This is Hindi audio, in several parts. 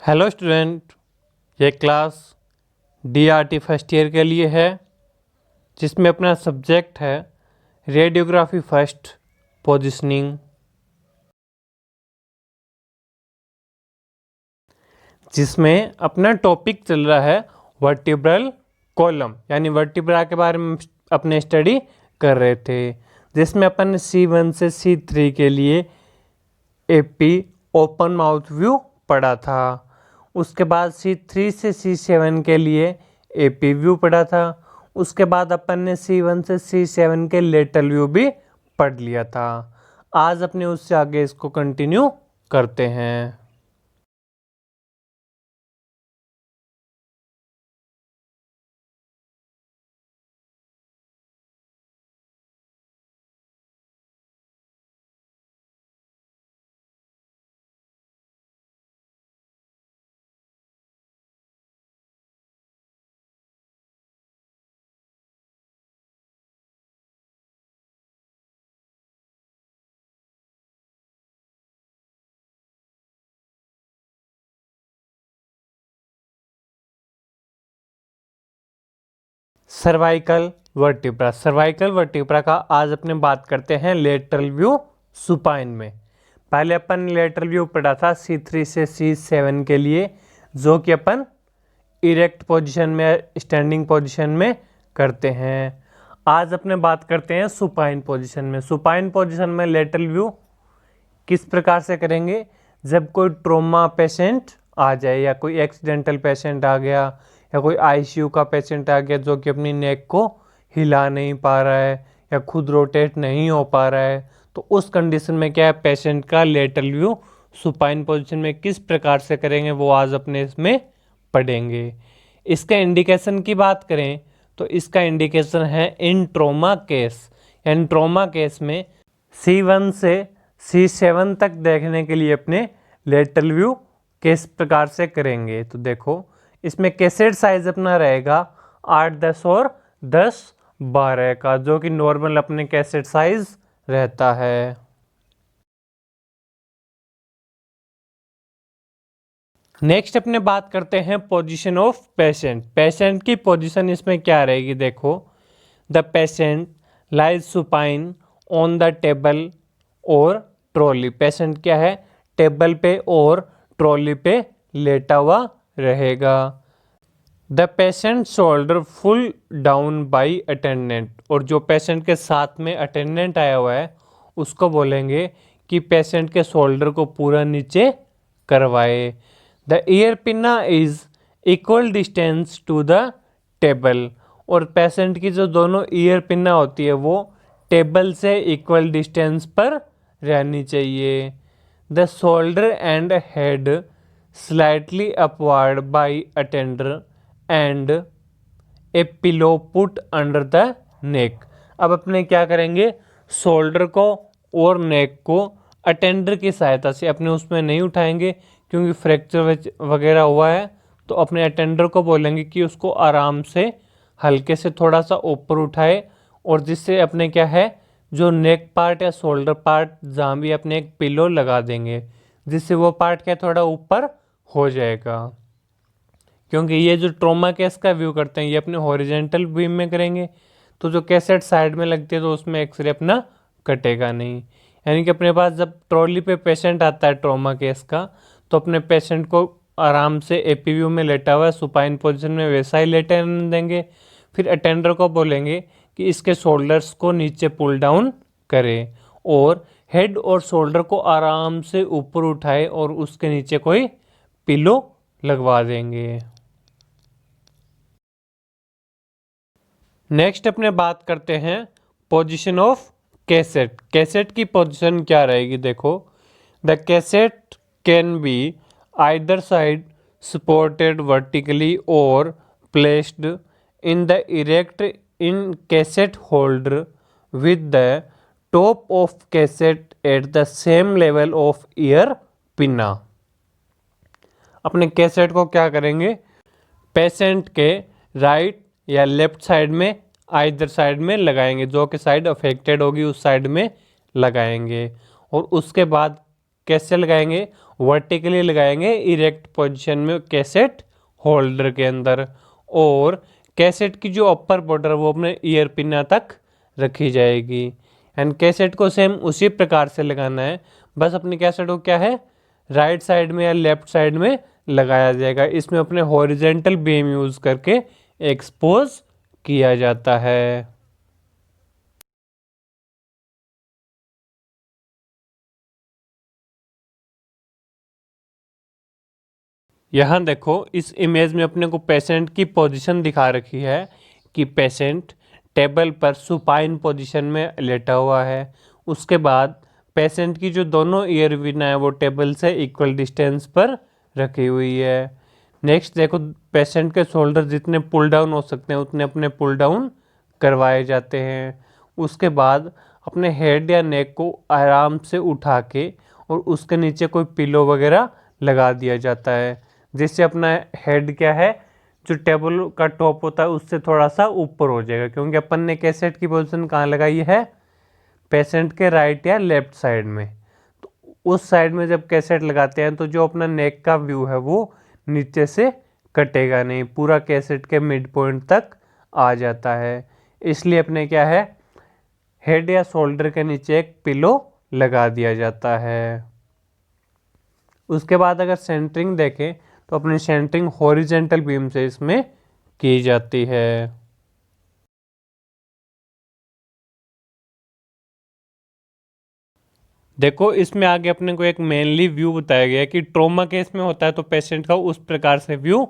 हेलो स्टूडेंट, ये क्लास DRT फर्स्ट ईयर के लिए है जिसमें अपना सब्जेक्ट है रेडियोग्राफी फर्स्ट पोजीशनिंग, जिसमें अपना टॉपिक चल रहा है वर्टिब्रल कॉलम यानी वर्टिब्रा के बारे में अपने स्टडी कर रहे थे, जिसमें अपन C1 से C3 के लिए AP ओपन माउथ व्यू पढ़ा था। उसके बाद C3 से C7 के लिए AP व्यू पढ़ा था। उसके बाद अपन ने C1 से C7 के लेटरल व्यू भी पढ़ लिया था। आज अपने उससे आगे इसको कंटिन्यू करते हैं। सर्वाइकल वर्टिब्रा का आज अपने बात करते हैं लेटरल व्यू सुपाइन में। पहले अपन लेटरल व्यू पढ़ा था C3 से C7 के लिए, जो कि अपन इरेक्ट पोजीशन में स्टैंडिंग पोजीशन में करते हैं। आज अपने बात करते हैं सुपाइन पोजीशन में। सुपाइन पोजीशन में लेटरल व्यू किस प्रकार से करेंगे? जब कोई ट्रोमा पेशेंट आ जाए या कोई एक्सीडेंटल पेशेंट आ गया या कोई ICU का पेशेंट आ गया जो कि अपनी नेक को हिला नहीं पा रहा है या खुद रोटेट नहीं हो पा रहा है, तो उस कंडीशन में क्या है, पेशेंट का लेटरल व्यू सुपाइन पोजीशन में किस प्रकार से करेंगे वो आज अपने इसमें पढ़ेंगे। इसका इंडिकेशन की बात करें तो इसका इंडिकेशन है इन ट्रोमा केस, यानी ट्रोमा केस में C1 से C7 तक देखने के लिए अपने लेटरल व्यू किस प्रकार से करेंगे। तो देखो, इसमें कैसेट साइज अपना रहेगा 8, 10 और 10, 12 का, जो कि नॉर्मल अपने कैसेट साइज रहता है। नेक्स्ट अपने बात करते हैं पोजीशन ऑफ पेशेंट। पेशेंट की पोजीशन इसमें क्या रहेगी? देखो, the patient lies supine on the table और ट्रॉली। पेशेंट क्या है, टेबल पे और ट्रॉली पे लेटा हुआ रहेगा। The patient shoulder full down by attendant, और जो पेशेंट के साथ में अटेंडेंट आया हुआ है उसको बोलेंगे कि पेशेंट के शोल्डर को पूरा नीचे करवाए। The ear pinna is equal distance to the table, और पेशेंट की जो दोनों ईयर पिन्ना होती है वो टेबल से इक्वल डिस्टेंस पर रहनी चाहिए। The shoulder and head slightly upward by attender and A pillow put under the neck. अब अपने क्या करेंगे, शोल्डर को और नेक को अटेंडर की सहायता से अपने उसमें नहीं उठाएंगे क्योंकि फ्रैक्चर वगैरह हुआ है, तो अपने अटेंडर को बोलेंगे कि उसको आराम से हल्के से थोड़ा सा ऊपर उठाए, और जिससे अपने क्या है, जो नेक पार्ट या शोल्डर पार्ट जहाँ भी अपने एक पिलो लगा देंगे जिससे वो पार्ट क्या थोड़ा ऊपर हो जाएगा। क्योंकि ये जो ट्रोमा केस का व्यू करते हैं ये अपने हॉरिजेंटल बीम में करेंगे, तो जो कैसेट साइड में लगती है तो उसमें एक्सरे अपना कटेगा नहीं। यानी कि अपने पास जब ट्रॉली पे पेशेंट आता है ट्रोमा केस का, तो अपने पेशेंट को आराम से AP व्यू में लेटा हुआ है सुपाइन पोजीशन में वैसा ही लेटे रहने देंगे। फिर अटेंडर को बोलेंगे कि इसके शोल्डर्स को नीचे पुल डाउन करे और हेड और शोल्डर को आराम से ऊपर उठाए और उसके नीचे कोई पिलो लगवा देंगे। नेक्स्ट अपने बात करते हैं पोजीशन ऑफ कैसेट। कैसेट की पोजीशन क्या रहेगी? देखो, the cassette can be either side supported vertically और placed in the erect in cassette holder with the top of cassette at the same level of ear pinna. अपने कैसेट को क्या करेंगे, पेशेंट के राइट या लेफ्ट साइड में आइदर साइड में लगाएंगे, जो कि साइड अफेक्टेड होगी उस साइड में लगाएंगे, और उसके बाद कैसे लगाएंगे, वर्टिकली लगाएंगे इरेक्ट पोजीशन में कैसेट होल्डर के अंदर, और कैसेट की जो अपर बॉर्डर वो अपने ईयर पिना तक रखी जाएगी। एंड कैसेट को सेम उसी प्रकार से लगाना है, बस अपनी कैसेट को क्या है राइट साइड में या लेफ्ट साइड में लगाया जाएगा। इसमें अपने हॉरिजेंटल बीम यूज करके एक्सपोज किया जाता है। यहाँ देखो इस इमेज में अपने को पेशेंट की पोजीशन दिखा रखी है कि पेशेंट टेबल पर सुपाइन पोजीशन में लेटा हुआ है। उसके बाद पेशेंट की जो दोनों ईयर विन है वो टेबल से इक्वल डिस्टेंस पर रखी हुई है। नेक्स्ट देखो पेशेंट के शोल्डर जितने पुल डाउन हो सकते हैं उतने अपने पुल डाउन करवाए जाते हैं। उसके बाद अपने हेड या नेक को आराम से उठा के और उसके नीचे कोई पिलो वगैरह लगा दिया जाता है, जिससे अपना हेड क्या है जो टेबल का टॉप होता है उससे थोड़ा सा ऊपर हो जाएगा, क्योंकि अपन ने कैसेट की पोजीशन कहाँ लगाई है पेशेंट के राइट या लेफ्ट साइड में। तो उस साइड में जब कैसेट लगाते हैं तो जो अपना नेक का व्यू है वो नीचे से कटेगा नहीं, पूरा कैसेट के मिड पॉइंट तक आ जाता है। इसलिए अपने क्या है हेड या शोल्डर के नीचे एक पिलो लगा दिया जाता है। उसके बाद अगर सेंटरिंग देखें तो अपनी सेंटरिंग हॉरिजेंटल बीम से इसमें की जाती है। देखो इसमें आगे अपने को एक मेनली व्यू बताया गया है कि ट्रॉमा केस में होता है तो पेशेंट का उस प्रकार से व्यू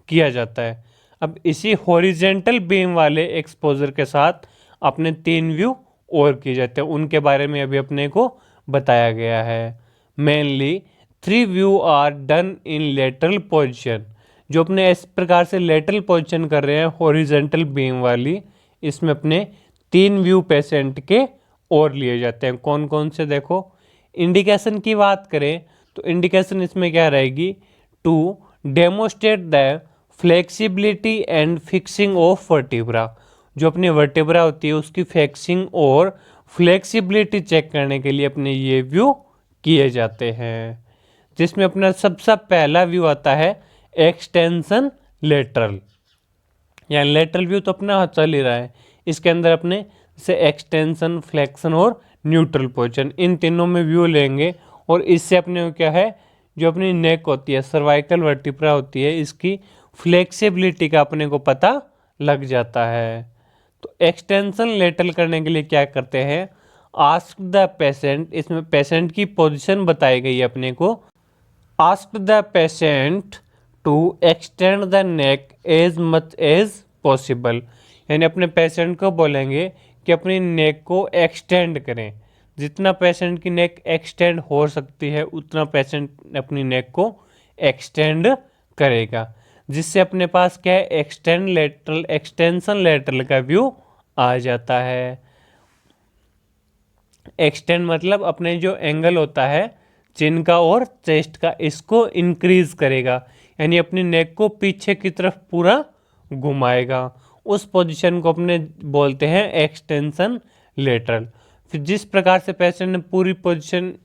किया जाता है। अब इसी हॉरिजेंटल बीम वाले एक्सपोजर के साथ अपने 3 व्यू और किए जाते हैं, उनके बारे में अभी अपने को बताया गया है। Mainly 3 view are done in lateral position, जो अपने इस प्रकार से लेटरल पोजीशन कर रहे हैं हॉरिजेंटल बीम वाली, इसमें अपने 3 व्यू पेशेंट के और लिए जाते हैं। कौन कौन से देखो, इंडिकेशन की बात करें तो इंडिकेशन इसमें क्या रहेगी, to demonstrate the flexibility and fixing of vertebra, जो अपनी वर्टिब्रा होती है उसकी फिक्सिंग और फ्लेक्सिबिलिटी चेक करने के लिए अपने ये व्यू किए जाते हैं। जिसमें अपना सबसे पहला व्यू आता है एक्सटेंशन लेटरल, यानी लेटरल व्यू तो अपना चल ही रहा है, इसके अंदर अपने से एक्सटेंशन फ्लेक्शन और न्यूट्रल पोजीशन इन तीनों में व्यू लेंगे, और इससे अपने को क्या है जो अपनी नेक होती है सर्वाइकल वर्टिब्रा होती है इसकी फ्लेक्सिबिलिटी का अपने को पता लग जाता है। तो एक्सटेंशन लेटरल करने के लिए क्या करते हैं, आस्क द पेशेंट, इसमें पेशेंट की पोजीशन बताई गई है अपने को, ask the patient to extend the neck as much as possible, यानी अपने पेशेंट को बोलेंगे कि अपनी नेक को एक्सटेंड करें, जितना पेशेंट की नेक एक्सटेंड हो सकती है उतना पेशेंट अपनी नेक को एक्सटेंड करेगा, जिससे अपने पास क्या है एक्सटेंशन लेटरल का व्यू आ जाता है। एक्सटेंड मतलब अपने जो एंगल होता है चिन का और चेस्ट का इसको इंक्रीज करेगा, यानी अपनी नेक को पीछे की तरफ पूरा घुमाएगा, उस पोजीशन को अपने बोलते हैं एक्सटेंशन लेटरल। फिर जिस प्रकार से पेशेंट ने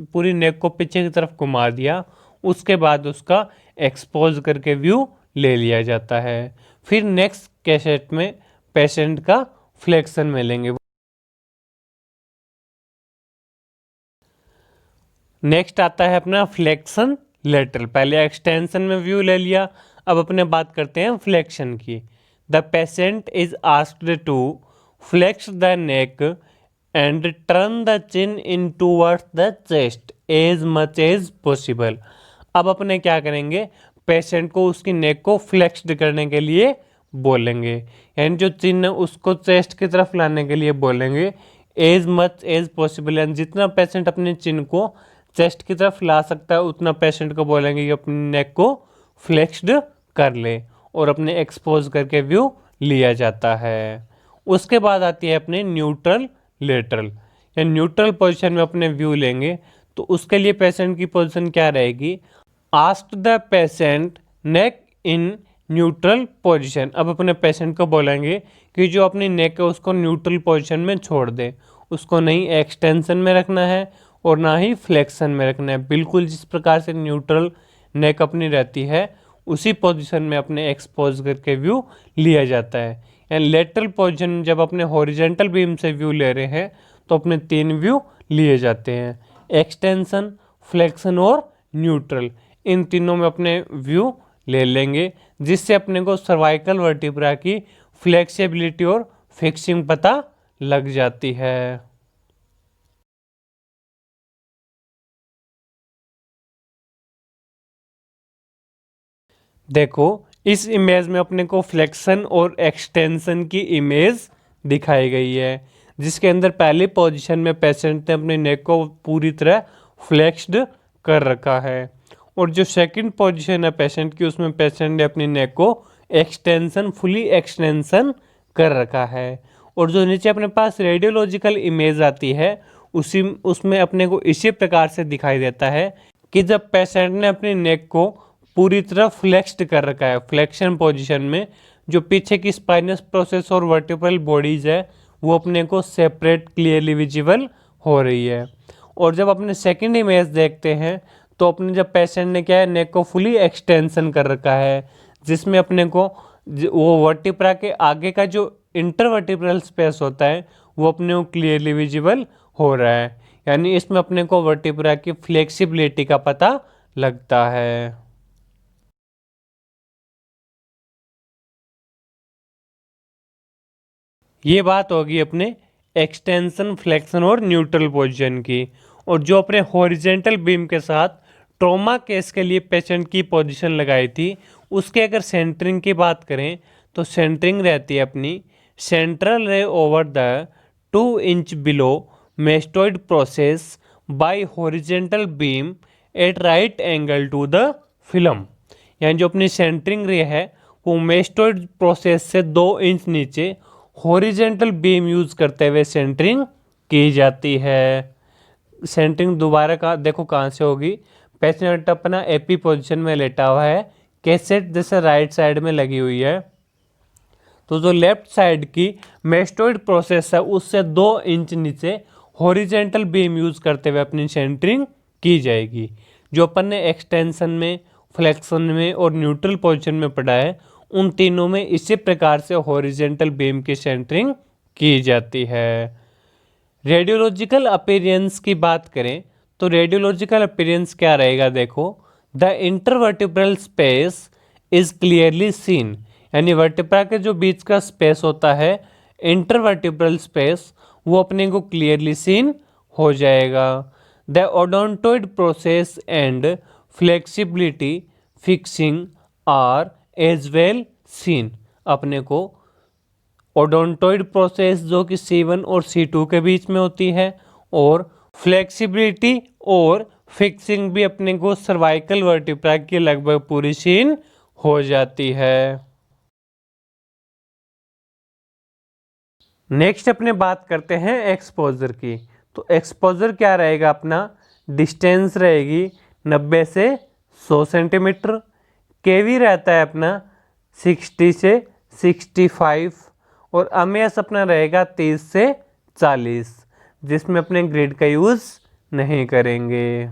पूरी नेक को पीछे की तरफ घुमा दिया उसके बाद उसका एक्सपोज करके व्यू ले लिया जाता है। फिर नेक्स्ट कैसेट में पेशेंट का फ्लेक्शन में लेंगे। नेक्स्ट आता है अपना फ्लेक्शन लेटरल, पहले एक्सटेंशन में व्यू ले लिया, अब अपने बात करते हैं फ्लेक्शन की। The patient is asked to flex the neck and turn the chin in towards the chest as much as possible. अब अपने क्या करेंगे, पेशेंट को उसकी नेक को फ्लेक्स्ड करने के लिए बोलेंगे, यानी जो चिन है उसको चेस्ट की तरफ लाने के लिए बोलेंगे एज मच एज पॉसिबल, यानी जितना पेशेंट अपने चिन को चेस्ट की तरफ ला सकता है उतना पेशेंट को बोलेंगे कि अपनी नेक को फ्लेक्स्ड कर ले, और अपने एक्सपोज करके व्यू लिया जाता है। उसके बाद आती है अपने न्यूट्रल लेटरल, या न्यूट्रल पोजीशन में अपने व्यू लेंगे, तो उसके लिए पेशेंट की पोजीशन क्या रहेगी, ask the patient neck in neutral position. अब अपने पेशेंट को बोलेंगे कि जो अपनी नेक है उसको न्यूट्रल पोजीशन में छोड़ दे, उसको नहीं एक्सटेंशन में रखना है और ना ही फ्लेक्शन में रखना है। बिल्कुल जिस प्रकार से न्यूट्रल नेक अपनी रहती है उसी पोजीशन में अपने एक्सपोज करके व्यू लिया जाता है। एंड लेटरल पोजीशन जब अपने हॉरिजेंटल बीम से व्यू ले रहे हैं तो अपने 3 व्यू लिए जाते हैं, एक्सटेंशन, फ्लेक्शन और न्यूट्रल। इन तीनों में अपने व्यू ले लेंगे जिससे अपने को सर्वाइकल वर्टिब्रा की फ्लेक्सिबिलिटी और फिक्सिंग पता लग जाती है। देखो इस इमेज में अपने को फ्लेक्शन और एक्सटेंशन की इमेज दिखाई गई है, जिसके अंदर पहली पोजीशन में पेशेंट ने अपने नेक को पूरी तरह फ्लेक्स्ड कर रखा है और जो सेकंड पोजीशन है पेशेंट की उसमें पेशेंट ने अपनी नेक को एक्सटेंशन फुली एक्सटेंशन कर रखा है। और जो नीचे अपने पास रेडियोलॉजिकल इमेज आती है उसी उसमें अपने को इसी प्रकार से दिखाई देता है कि जब पेशेंट ने अपनी नेक को पूरी तरह फ्लेक्स्ड कर रखा है फ्लेक्शन पोजीशन में, जो पीछे की स्पाइनस प्रोसेस और वर्टिब्रल बॉडीज है वो अपने को सेपरेट क्लियरली विजिबल हो रही है। और जब अपने सेकंड इमेज देखते हैं तो अपने जब पेशेंट ने क्या है नेक को फुली एक्सटेंशन कर रखा है जिसमें अपने को वो वर्टिब्रा के आगे का जो इंटरवर्टिब्रल स्पेस होता है वो अपने को क्लियरली विजिबल हो रहा है, यानी इसमें अपने को वर्टिब्रा की फ्लेक्सिबिलिटी का पता लगता है। ये बात होगी अपने एक्सटेंशन, फ्लेक्शन और न्यूट्रल पोजीशन की। और जो अपने हॉरिजेंटल बीम के साथ ट्रॉमा केस के लिए पेशेंट की पोजीशन लगाई थी उसके अगर सेंटरिंग की बात करें तो सेंटरिंग रहती है अपनी central ray over the 2 inch below mastoid process by horizontal beam at right angle to the film. यानी जो अपनी सेंटरिंग रे है वो मेस्टोइड प्रोसेस से 2 इंच नीचे हॉरिजेंटल बीम यूज करते हुए सेंटरिंग की जाती है। सेंटरिंग दोबारा का देखो कहाँ से होगी, पेशेंट अपना एपी पोजीशन में लेटा हुआ है, कैसेट जैसे राइट साइड में लगी हुई है, तो जो लेफ्ट साइड की मेस्टोइड प्रोसेस है उससे 2 इंच नीचे हॉरिजेंटल बीम यूज करते हुए अपनी सेंटरिंग की जाएगी। जो अपन ने एक्सटेंशन में, फ्लेक्शन में और न्यूट्रल पोजीशन में पढ़ा है उन तीनों में इसी प्रकार से हॉरिजेंटल बीम की सेंटरिंग की जाती है। रेडियोलॉजिकल अपीयरेंस की बात करें तो रेडियोलॉजिकल अपीयरेंस क्या रहेगा, देखो the intervertebral space is clearly seen, यानी वर्टिब्रा के जो बीच का स्पेस होता है इंटरवर्टिब्रल स्पेस वो अपने को क्लियरली सीन हो जाएगा। The odontoid process and flexibility fixing are as well seen, अपने को ओडोंटोइड प्रोसेस जो कि C1 और C2 के बीच में होती है और फ्लेक्सिबिलिटी और फिक्सिंग भी अपने को सर्वाइकल वर्टिब्रा की लगभग पूरी सीन हो जाती है। नेक्स्ट अपने बात करते हैं एक्सपोजर की। तो एक्सपोजर क्या रहेगा, अपना डिस्टेंस रहेगी 90 से 100 सेंटीमीटर, केवी रहता है अपना 60 से 65 और अमेस अपना रहेगा 30 से 40, जिसमें अपने ग्रिड का यूज नहीं करेंगे।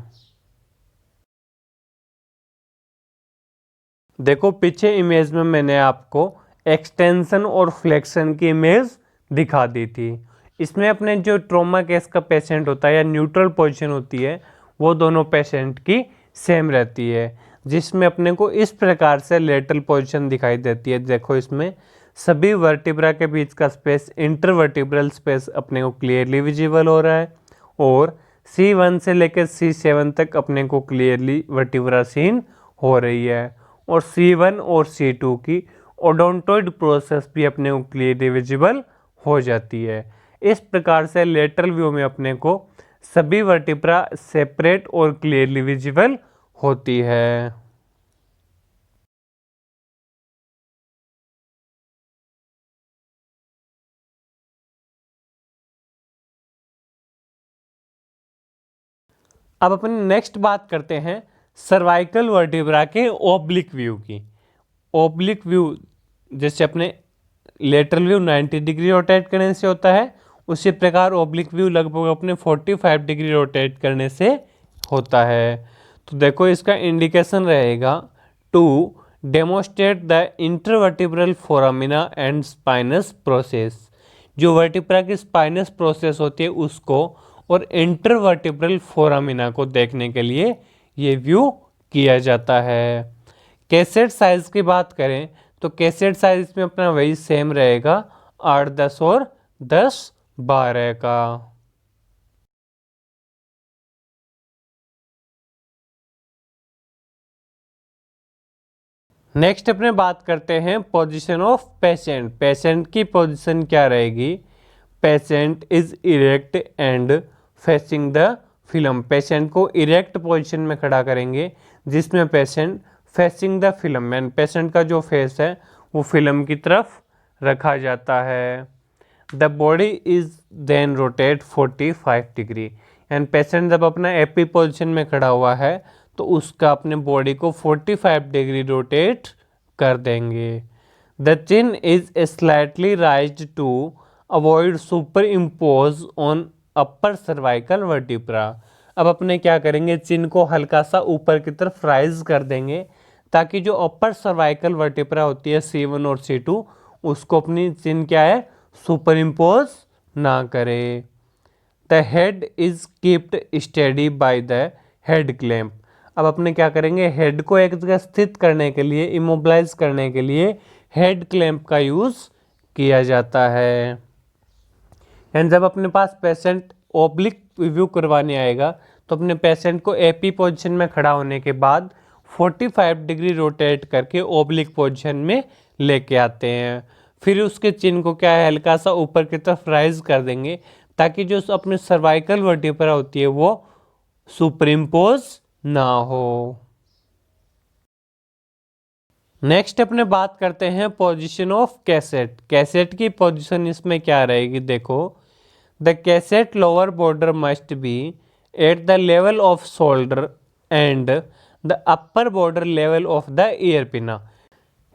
देखो पीछे इमेज में मैंने आपको एक्सटेंशन और फ्लेक्शन की इमेज दिखा दी थी। इसमें अपने जो ट्रॉमा केस का पेशेंट होता है या न्यूट्रल पोजीशन होती है वो दोनों पेशेंट की सेम रहती है, जिसमें अपने को इस प्रकार से लेटरल पोजीशन दिखाई देती है। देखो इसमें सभी वर्टिब्रा के बीच का स्पेस, इंटरवर्टिब्रल स्पेस अपने को क्लियरली विजिबल हो रहा है और C1 से लेकर C7 तक अपने को क्लियरली वर्टिब्रा सीन हो रही है और C1 और C2 की ओडोंटोइड प्रोसेस भी अपने को क्लियरली विजिबल हो जाती है। इस प्रकार से लेटरल व्यू में अपने को सभी वर्टिब्रा सेपरेट और क्लियरली विजिबल होती है। अब अपन नेक्स्ट बात करते हैं सर्वाइकल वर्टिब्रा के ओब्लिक व्यू की। ओब्लिक व्यू जैसे अपने लेटरल व्यू 90 डिग्री रोटेट करने से होता है, उसी प्रकार ओब्लिक व्यू लगभग अपने 45 डिग्री रोटेट करने से होता है। तो देखो इसका इंडिकेशन रहेगा to demonstrate the intervertebral foramina and spinous process. जो वर्टिब्रा की स्पाइनस प्रोसेस होती है उसको और इंटरवर्टिब्रल फोरामिना को देखने के लिए ये व्यू किया जाता है। कैसेट साइज की बात करें तो कैसेट साइज में अपना वही सेम रहेगा 8, 10 और 10, 12 का। नेक्स्ट अपने बात करते हैं पोजीशन ऑफ पेशेंट। पेशेंट की पोजीशन क्या रहेगी? Patient is erect and facing the film. Patient को इरेक्ट पोजीशन में खड़ा करेंगे जिसमें patient facing the film, and patient का जो फेस है वो फिल्म की तरफ रखा जाता है। The body is then rotate 45 degree, and patient जब अपना एपी पोजीशन में खड़ा हुआ है तो उसका अपने बॉडी को 45 डिग्री रोटेट कर देंगे। The chin is slightly raised to avoid superimpose on upper cervical vertebra. अब अपने क्या करेंगे, चिन को हल्का सा ऊपर की तरफ राइज कर देंगे ताकि जो अपर सर्वाइकल वर्टिब्रा होती है C1 और C2 उसको अपनी चिन क्या है, सुपर इम्पोज ना करे। The head is keeped steady by the head clamp. अब अपने क्या करेंगे, हेड को एक जगह स्थित करने के लिए, इमोबिलाइज करने के लिए हेड क्लैंप का यूज किया जाता है। एंड जब अपने पास पेशेंट ओब्लिक व्यू करवाने आएगा तो अपने पेशेंट को एपी पोजीशन में खड़ा होने के बाद 45 डिग्री रोटेट करके ओब्लिक पोजीशन में लेके आते हैं। फिर उसके चिन को क्या है, हल्का सा ऊपर की तरफ राइज कर देंगे ताकि जो अपने सर्वाइकल वर्टिब्रा होती है वो सुपर इम्पोज ना हो। नेक्स्ट अपने बात करते हैं पोजीशन ऑफ कैसेट। कैसेट की पोजीशन इसमें क्या रहेगी? देखो, the cassette lower border must be at the level off shoulder and the upper border level of the year पिना।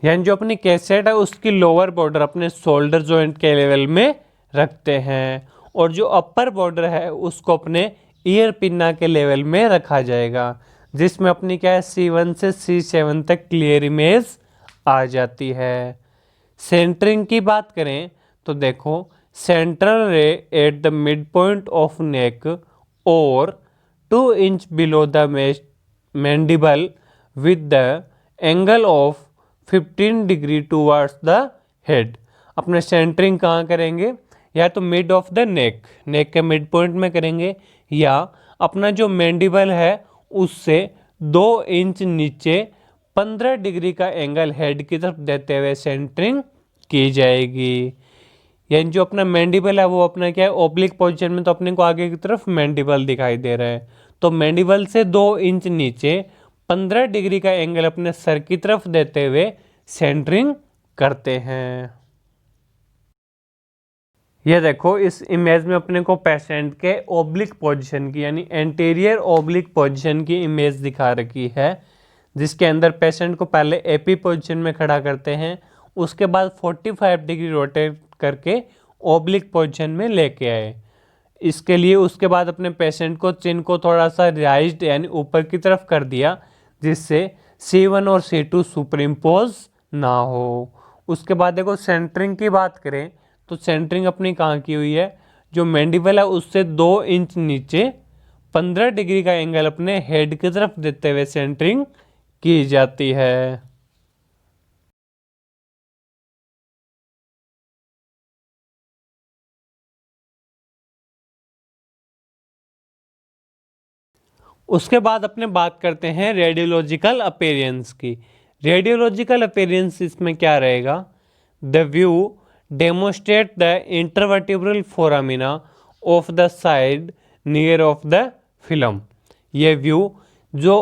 यानी जो अपनी कैसेट है उसकी लोअर बॉर्डर अपने शोल्डर जॉइंट के लेवल में रखते हैं और जो अपर बॉर्डर है उसको अपने ईयर पिन्ना के लेवल में रखा जाएगा, जिसमें अपनी क्या है, C1 से C7 तक क्लियर इमेज आ जाती है। सेंटरिंग की बात करें तो देखो, सेंट्रल रे at the mid point of neck और 2 inch below the mandible with the angle of 15 degree towards the head. अपने सेंटरिंग कहाँ करेंगे? या तो मिड ऑफ द नेक, नेक के मिड पॉइंट में करेंगे, या अपना जो मैंडिबल है उससे 2 इंच नीचे 15 डिग्री का एंगल हेड की तरफ देते हुए सेंटरिंग की जाएगी। यानी जो अपना मैंडिबल है वो अपना क्या है, ओब्लिक पोजीशन में, तो अपने को आगे की तरफ मैंडिबल दिखाई दे रहा है, तो मैंडिबल से 2 इंच नीचे 15 डिग्री का एंगल अपने सर की तरफ देते हुए सेंटरिंग करते हैं। ये देखो, इस इमेज में अपने को पेशेंट के ओब्लिक पोजीशन की यानी एंटीरियर ओब्लिक पोजीशन की इमेज दिखा रखी है, जिसके अंदर पेशेंट को पहले एपी पोजीशन में खड़ा करते हैं, उसके बाद 45 डिग्री रोटेट करके ओब्लिक पोजीशन में लेके आए। इसके लिए उसके बाद अपने पेशेंट को चिन को थोड़ा सा राइज्ड यानी ऊपर की तरफ कर दिया जिससे C1 और C2 सुपर इम्पोज ना हो। उसके बाद देखो, सेंटरिंग की बात करें तो सेंटरिंग अपनी कहाँ की हुई है, जो मैंडिबल है उससे 2 इंच नीचे 15 डिग्री का एंगल अपने हेड की तरफ देते हुए सेंटरिंग की जाती है। उसके बाद अपने बात करते हैं रेडियोलॉजिकल अपीयरेंस की। रेडियोलॉजिकल अपीयरेंस इसमें क्या रहेगा? The view demonstrate the intervertebral foramina of the side near of the film. ये व्यू जो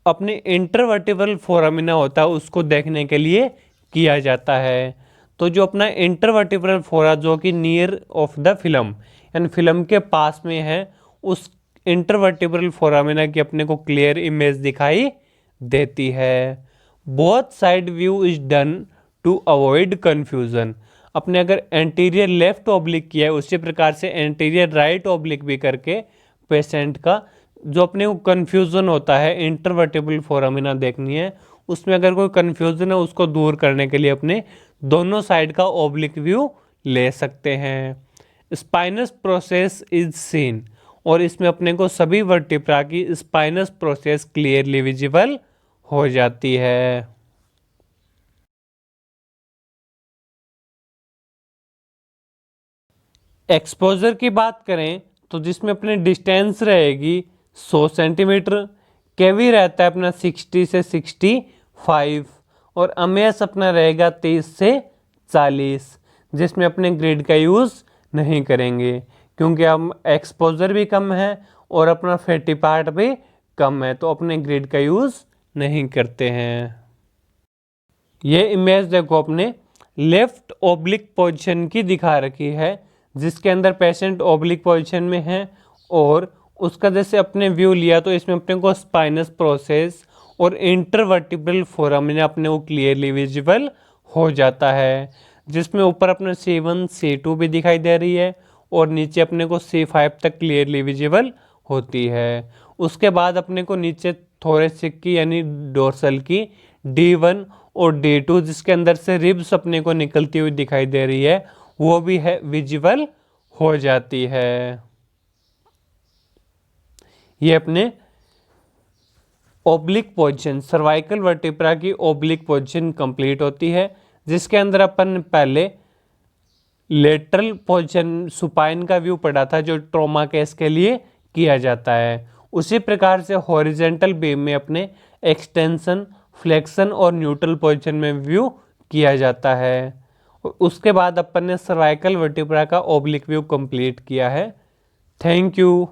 अपने इंटरवर्टिब्रल फोरामिना होता है उसको देखने के लिए किया जाता है। तो जो अपना इंटरवर्टिब्रल फोरा जो कि नियर ऑफ द फिल्म यानी फिल्म के पास में है, उस इंटरवर्टिब्रल फोरामिना की अपने को क्लियर इमेज दिखाई देती है। Both side view is done to avoid confusion. अपने अगर एंटीरियर लेफ्ट ऑब्लिक किया है उसी प्रकार से एंटीरियर राइट ऑब्लिक भी करके पेशेंट का जो अपने को कन्फ्यूज़न होता है इंटरवर्टेबल फोरामिना देखनी है, उसमें अगर कोई कन्फ्यूज़न है उसको दूर करने के लिए अपने दोनों साइड का ऑब्लिक व्यू ले सकते हैं। स्पाइनस प्रोसेस इज सीन, और इसमें अपने को सभी वर्टिब्रा की स्पाइनस प्रोसेस क्लियरली विजिबल हो जाती है। एक्सपोजर की बात करें तो जिसमें अपने डिस्टेंस रहेगी 100 सेंटीमीटर, केवी रहता है अपना 60 से 65 और अमेस अपना रहेगा 30 से 40, जिसमें अपने ग्रिड का यूज़ नहीं करेंगे क्योंकि हम एक्सपोजर भी कम है और अपना फैटी पार्ट भी कम है, तो अपने ग्रिड का यूज़ नहीं करते हैं। ये इमेज देखो अपने लेफ्ट ओब्लिक पोजीशन की दिखा रखी है, जिसके अंदर पेशेंट ओब्लिक पोजीशन में है और उसका जैसे अपने व्यू लिया तो इसमें अपने को स्पाइनस प्रोसेस और इंटरवर्टिब्रल फोरामिना अपने को क्लियरली विजिबल हो जाता है, जिसमें ऊपर अपने C1 C2 भी दिखाई दे रही है और नीचे अपने को C5 तक क्लियरली विजिबल होती है। उसके बाद अपने को नीचे थोरेसिक की यानी डोर्सल की D1 और D2 जिसके अंदर से रिब्स अपने को निकलती हुई दिखाई दे रही है वो भी है विजिबल हो जाती है। ये अपने ओब्लिक पोजीशन सर्वाइकल वर्टिब्रा की ओब्लिक पोजीशन कंप्लीट होती है, जिसके अंदर अपन पहले लेटरल पोजीशन सुपाइन का व्यू पढ़ा था जो ट्रॉमा केस के लिए किया जाता है। उसी प्रकार से हॉरिजेंटल बीम में अपने एक्सटेंशन, फ्लेक्शन और न्यूट्रल पोजीशन में व्यू किया जाता है। उसके बाद अपन ने सर्वाइकल वर्टिब्रा का ओब्लिक व्यू कंप्लीट किया है। Thank you.